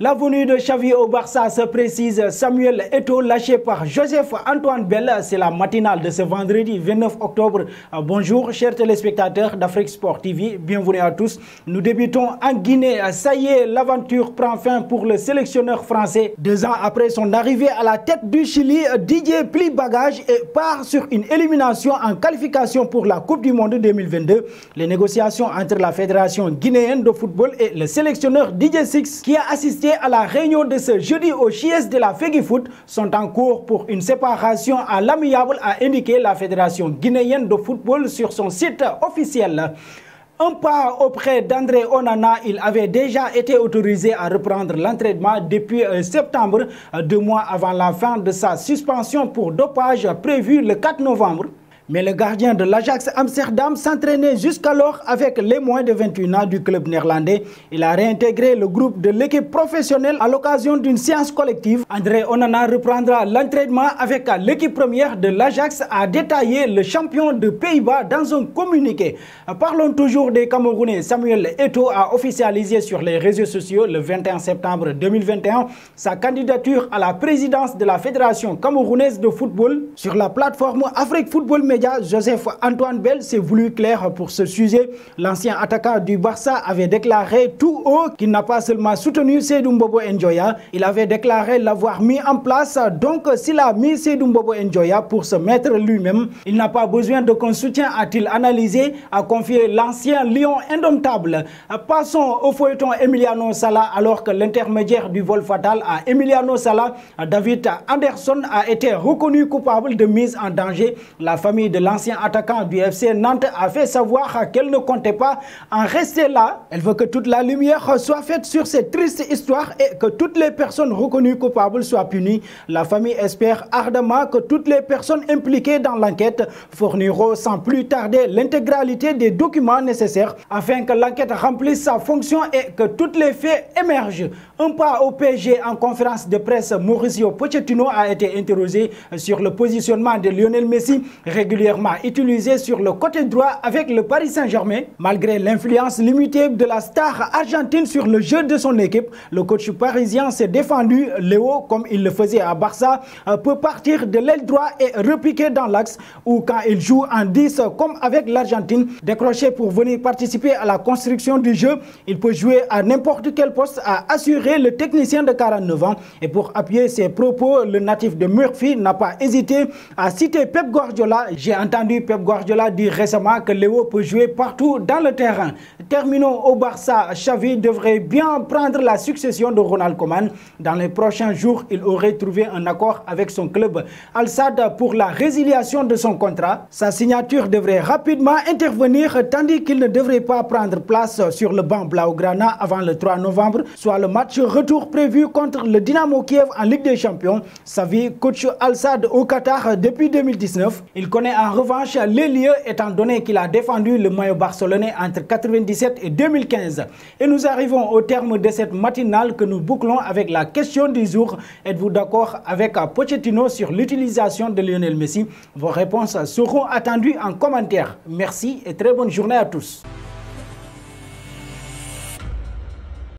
La venue de Xavi au Barça se précise. Samuel Eto'o lâché par Joseph-Antoine Bell. C'est la matinale de ce vendredi 29 octobre. Bonjour chers téléspectateurs d'Afrique Sport TV. Bienvenue à tous. Nous débutons en Guinée. Ça y est, l'aventure prend fin pour le sélectionneur français. 2 ans après son arrivée à la tête du Chili, Didier plie bagage et part sur une élimination en qualification pour la Coupe du Monde 2022. Les négociations entre la Fédération guinéenne de football et le sélectionneur Didier Six, qui a assisté à la réunion de ce jeudi au Chies de la Feguifoot, sont en cours pour une séparation à l'amiable, a indiqué la Fédération guinéenne de football sur son site officiel. Un pas auprès d'André Onana, il avait déjà été autorisé à reprendre l'entraînement depuis septembre, 2 mois avant la fin de sa suspension pour dopage prévue le 4 novembre. Mais le gardien de l'Ajax Amsterdam s'entraînait jusqu'alors avec les moins de 21 ans du club néerlandais. Il a réintégré le groupe de l'équipe professionnelle à l'occasion d'une séance collective. André Onana reprendra l'entraînement avec l'équipe première de l'Ajax, a détaillé le champion de Pays-Bas dans un communiqué. Parlons toujours des Camerounais. Samuel Eto'o a officialisé sur les réseaux sociaux le 21 septembre 2021 sa candidature à la présidence de la Fédération camerounaise de football. Sur la plateforme Afrique Football Media, Joseph-Antoine Bell s'est voulu clair pour ce sujet. L'ancien attaquant du Barça avait déclaré tout haut qu'il n'a pas seulement soutenu Seydou Mbobo Njoya, il avait déclaré l'avoir mis en place. Donc s'il a mis Seydou Mbobo Njoya pour se mettre lui-même, il n'a pas besoin de qu'on soutien, a-t-il analysé, a confié l'ancien lion indomptable. Passons au feuilleton Emiliano Sala, alors que l'intermédiaire du vol fatal à Emiliano Sala, David Anderson, a été reconnu coupable de mise en danger. La famille de l'ancien attaquant du FC Nantes a fait savoir qu'elle ne comptait pas en rester là. Elle veut que toute la lumière soit faite sur cette triste histoire et que toutes les personnes reconnues coupables soient punies. La famille espère ardemment que toutes les personnes impliquées dans l'enquête fourniront sans plus tarder l'intégralité des documents nécessaires afin que l'enquête remplisse sa fonction et que tous les faits émergent. Un pas au PSG. En conférence de presse, Mauricio Pochettino a été interrogé sur le positionnement de Lionel Messi, régulièrement utilisé sur le côté droit avec le Paris Saint-Germain. Malgré l'influence limitée de la star argentine sur le jeu de son équipe, le coach parisien s'est défendu. Léo, comme il le faisait à Barça, peut partir de l'aile droite et repiquer dans l'axe, ou quand il joue en 10 comme avec l'Argentine, décroché pour venir participer à la construction du jeu. Il peut jouer à n'importe quel poste, a assuré le technicien de 49 ans. Et pour appuyer ses propos, le natif de Murphy n'a pas hésité à citer Pep Guardiola. J'ai entendu Pep Guardiola dire récemment que Léo peut jouer partout dans le terrain. Terminons au Barça. Xavi devrait bien prendre la succession de Ronald Koeman. Dans les prochains jours, il aurait trouvé un accord avec son club Al Sadd pour la résiliation de son contrat. Sa signature devrait rapidement intervenir, tandis qu'il ne devrait pas prendre place sur le banc Blaugrana avant le 3 novembre, soit le match retour prévu contre le Dynamo Kiev en Ligue des Champions. Xavi coach Al Sadd au Qatar depuis 2019. Il connaît en revanche les lieux étant donné qu'il a défendu le maillot barcelonais entre 1997 et 2015. Et nous arrivons au terme de cette matinale que nous bouclons avec la question du jour. Êtes-vous d'accord avec Pochettino sur l'utilisation de Lionel Messi? Vos réponses seront attendues en commentaire. Merci et très bonne journée à tous.